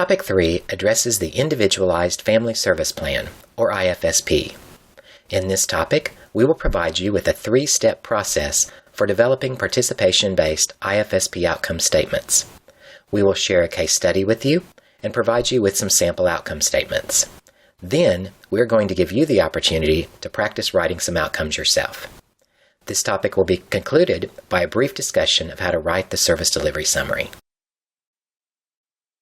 Topic 3 addresses the Individualized Family Service Plan, or IFSP. In this topic, we will provide you with a 3-step process for developing participation-based IFSP outcome statements. We will share a case study with you and provide you with some sample outcome statements. Then, we're going to give you the opportunity to practice writing some outcomes yourself. This topic will be concluded by a brief discussion of how to write the service delivery summary.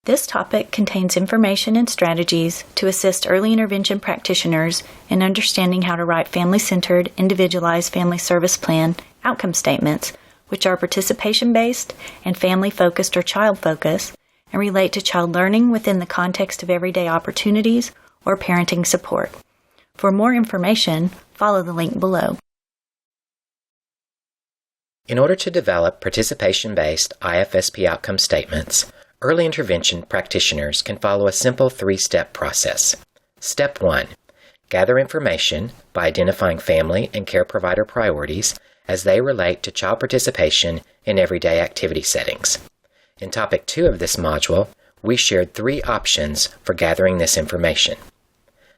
This topic contains information and strategies to assist early intervention practitioners in understanding how to write family-centered, individualized family service plan outcome statements, which are participation-based and family-focused or child-focused, and relate to child learning within the context of everyday opportunities or parenting support. For more information, follow the link below. In order to develop participation-based IFSP outcome statements, early intervention practitioners can follow a simple 3-step process. Step 1. Gather information by identifying family and care provider priorities as they relate to child participation in everyday activity settings. In Topic 2 of this module, we shared 3 options for gathering this information.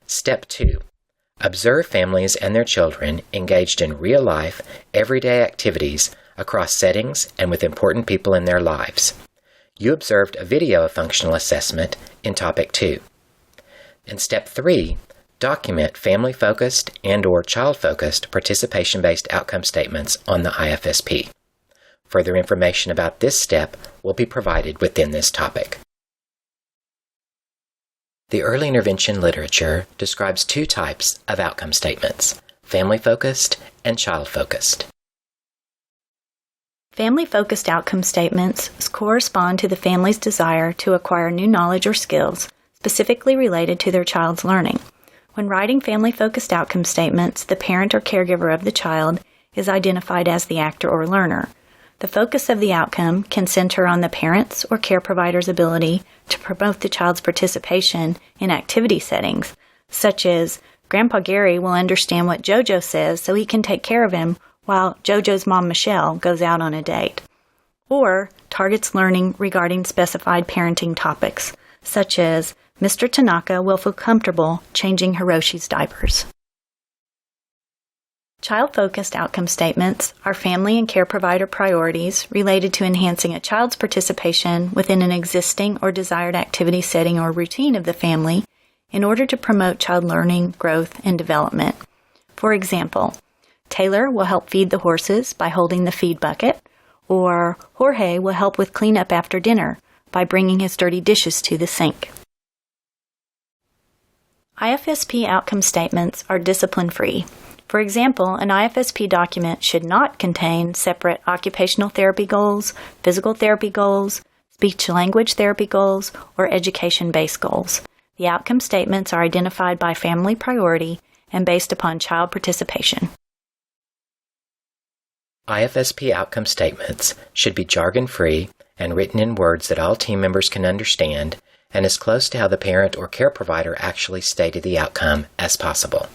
Step 2. Observe families and their children engaged in real-life, everyday activities across settings and with important people in their lives. You observed a video of functional assessment in Topic 2. In Step 3, document family-focused and/or child-focused participation-based outcome statements on the IFSP. Further information about this step will be provided within this topic. The early intervention literature describes 2 types of outcome statements: family-focused and child-focused. Family-focused outcome statements correspond to the family's desire to acquire new knowledge or skills specifically related to their child's learning. When writing family-focused outcome statements, the parent or caregiver of the child is identified as the actor or learner. The focus of the outcome can center on the parent's or care provider's ability to promote the child's participation in activity settings, such as Grandpa Gary will understand what JoJo says so he can take care of him while JoJo's mom Michelle goes out on a date. Or targets learning regarding specified parenting topics, such as Mr. Tanaka will feel comfortable changing Hiroshi's diapers. Child-focused outcome statements are family and care provider priorities related to enhancing a child's participation within an existing or desired activity setting or routine of the family in order to promote child learning, growth, and development. For example, Taylor will help feed the horses by holding the feed bucket, or Jorge will help with cleanup after dinner by bringing his dirty dishes to the sink. IFSP outcome statements are discipline-free. For example, an IFSP document should not contain separate occupational therapy goals, physical therapy goals, speech-language therapy goals, or education-based goals. The outcome statements are identified by family priority and based upon child participation. IFSP outcome statements should be jargon-free and written in words that all team members can understand and as close to how the parent or care provider actually stated the outcome as possible.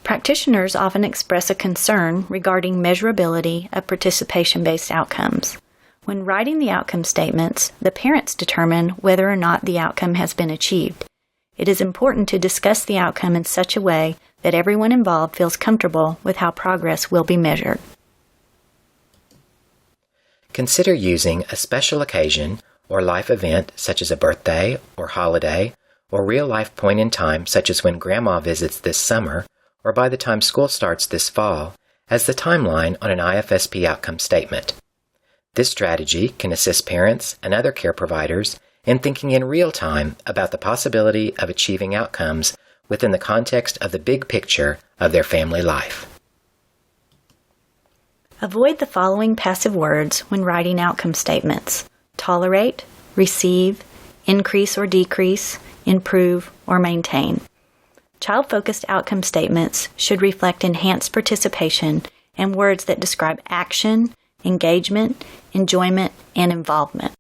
Practitioners often express a concern regarding measurability of participation-based outcomes. When writing the outcome statements, the parents determine whether or not the outcome has been achieved. It is important to discuss the outcome in such a way that everyone involved feels comfortable with how progress will be measured. Consider using a special occasion or life event such as a birthday or holiday or real-life point in time such as when Grandma visits this summer or by the time school starts this fall as the timeline on an IFSP outcome statement. This strategy can assist parents and other care providers in thinking in real time about the possibility of achieving outcomes within the context of the big picture of their family life. Avoid the following passive words when writing outcome statements: tolerate, receive, increase or decrease, improve, or maintain. Child-focused outcome statements should reflect enhanced participation and words that describe action, engagement, enjoyment, and involvement.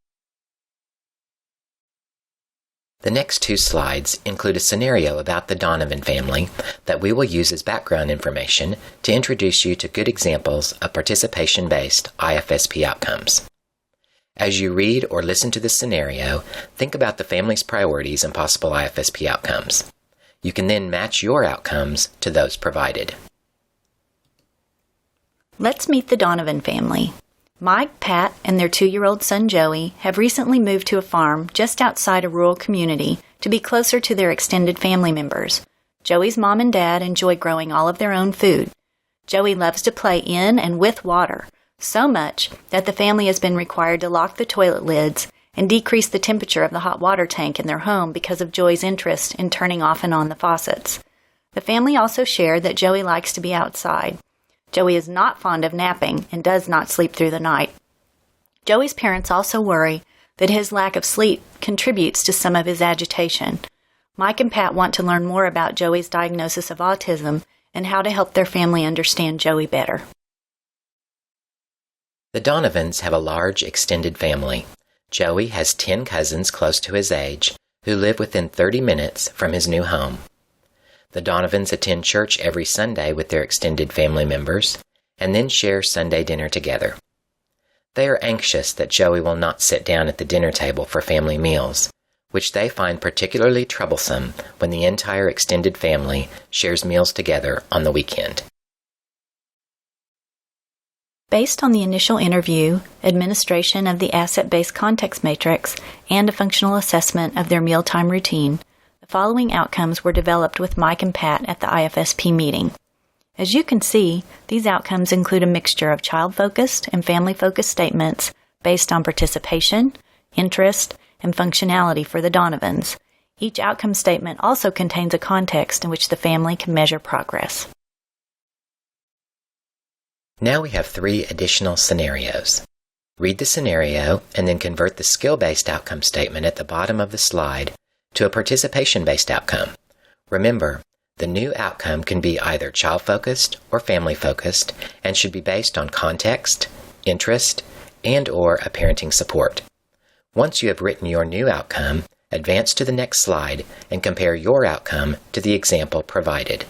The next 2 slides include a scenario about the Donovan family that we will use as background information to introduce you to good examples of participation-based IFSP outcomes. As you read or listen to this scenario, think about the family's priorities and possible IFSP outcomes. You can then match your outcomes to those provided. Let's meet the Donovan family. Mike, Pat, and their 2-year-old son Joey have recently moved to a farm just outside a rural community to be closer to their extended family members. Joey's mom and dad enjoy growing all of their own food. Joey loves to play in and with water, so much that the family has been required to lock the toilet lids and decrease the temperature of the hot water tank in their home because of Joey's interest in turning off and on the faucets. The family also shared that Joey likes to be outside. Joey is not fond of napping and does not sleep through the night. Joey's parents also worry that his lack of sleep contributes to some of his agitation. Mike and Pat want to learn more about Joey's diagnosis of autism and how to help their family understand Joey better. The Donovans have a large extended family. Joey has 10 cousins close to his age who live within 30 minutes from his new home. The Donovans attend church every Sunday with their extended family members and then share Sunday dinner together. They are anxious that Joey will not sit down at the dinner table for family meals, which they find particularly troublesome when the entire extended family shares meals together on the weekend. Based on the initial interview, administration of the asset-based context matrix, and a functional assessment of their mealtime routine, the following outcomes were developed with Mike and Pat at the IFSP meeting. As you can see, these outcomes include a mixture of child-focused and family-focused statements based on participation, interest, and functionality for the Donovans. Each outcome statement also contains a context in which the family can measure progress. Now we have 3 additional scenarios. Read the scenario and then convert the skill-based outcome statement at the bottom of the slide to a participation-based outcome. Remember, the new outcome can be either child-focused or family-focused and should be based on context, interest, and/or a parenting support. Once you have written your new outcome, advance to the next slide and compare your outcome to the example provided.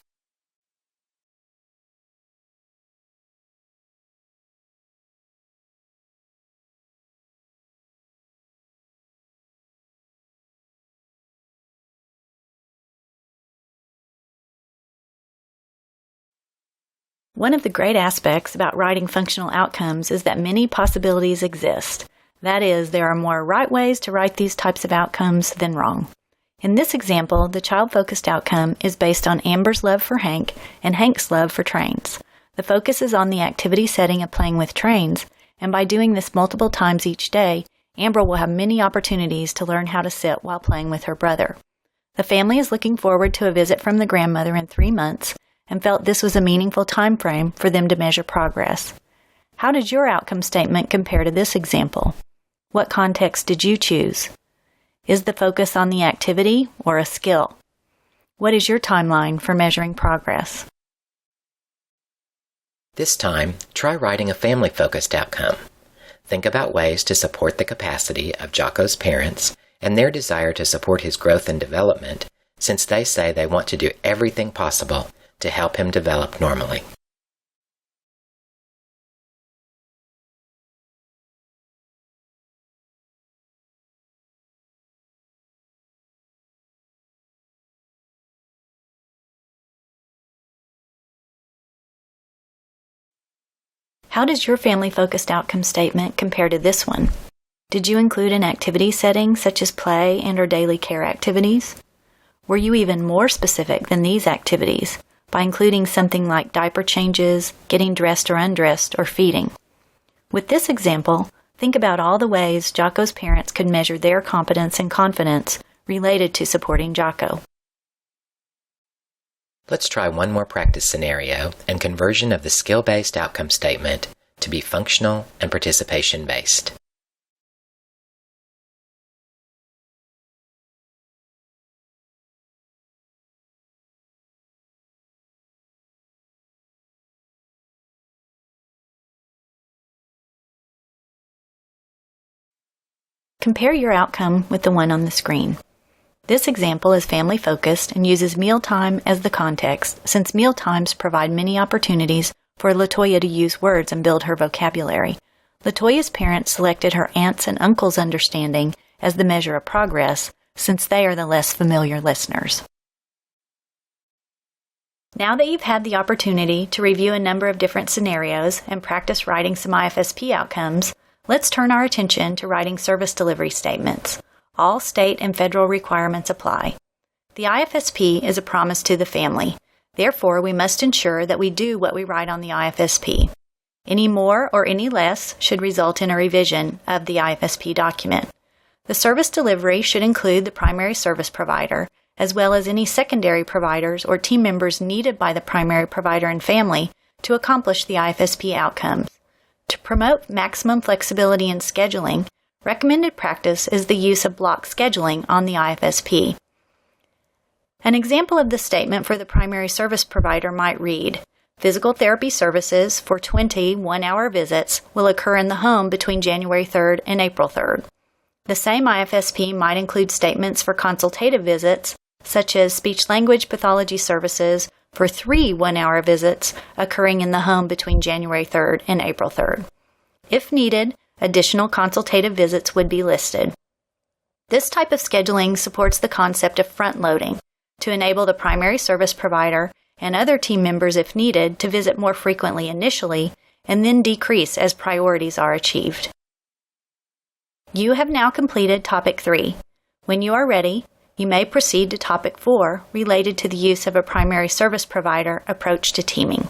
One of the great aspects about writing functional outcomes is that many possibilities exist. That is, there are more right ways to write these types of outcomes than wrong. In this example, the child-focused outcome is based on Amber's love for Hank and Hank's love for trains. The focus is on the activity setting of playing with trains, and by doing this multiple times each day, Amber will have many opportunities to learn how to sit while playing with her brother. The family is looking forward to a visit from the grandmother in 3 months, and felt this was a meaningful time frame for them to measure progress. How did your outcome statement compare to this example? What context did you choose? Is the focus on the activity or a skill? What is your timeline for measuring progress? This time, try writing a family-focused outcome. Think about ways to support the capacity of Jocko's parents and their desire to support his growth and development, since they say they want to do everything possible to help him develop normally. How does your family-focused outcome statement compare to this one? Did you include an activity setting such as play and/or daily care activities? Were you even more specific than these activities by including something like diaper changes, getting dressed or undressed, or feeding? With this example, think about all the ways Jocko's parents could measure their competence and confidence related to supporting Jocko. Let's try one more practice scenario and conversion of the skill-based outcome statement to be functional and participation-based. Compare your outcome with the one on the screen. This example is family-focused and uses mealtime as the context, since mealtimes provide many opportunities for LaToya to use words and build her vocabulary. LaToya's parents selected her aunts and uncles' understanding as the measure of progress, since they are the less familiar listeners. Now that you've had the opportunity to review a number of different scenarios and practice writing some IFSP outcomes, let's turn our attention to writing service delivery statements. All state and federal requirements apply. The IFSP is a promise to the family. Therefore, we must ensure that we do what we write on the IFSP. Any more or any less should result in a revision of the IFSP document. The service delivery should include the primary service provider, as well as any secondary providers or team members needed by the primary provider and family to accomplish the IFSP outcomes. To promote maximum flexibility in scheduling, recommended practice is the use of block scheduling on the IFSP. An example of the statement for the primary service provider might read, physical therapy services for 20 one-hour visits will occur in the home between January 3rd and April 3rd. The same IFSP might include statements for consultative visits, such as speech-language pathology services for 3 one-hour visits occurring in the home between January 3rd and April 3rd. If needed, additional consultative visits would be listed. This type of scheduling supports the concept of front-loading to enable the primary service provider and other team members, if needed, to visit more frequently initially and then decrease as priorities are achieved. You have now completed Topic 3. When you are ready, you may proceed to Topic 4 related to the use of a primary service provider approach to teaming.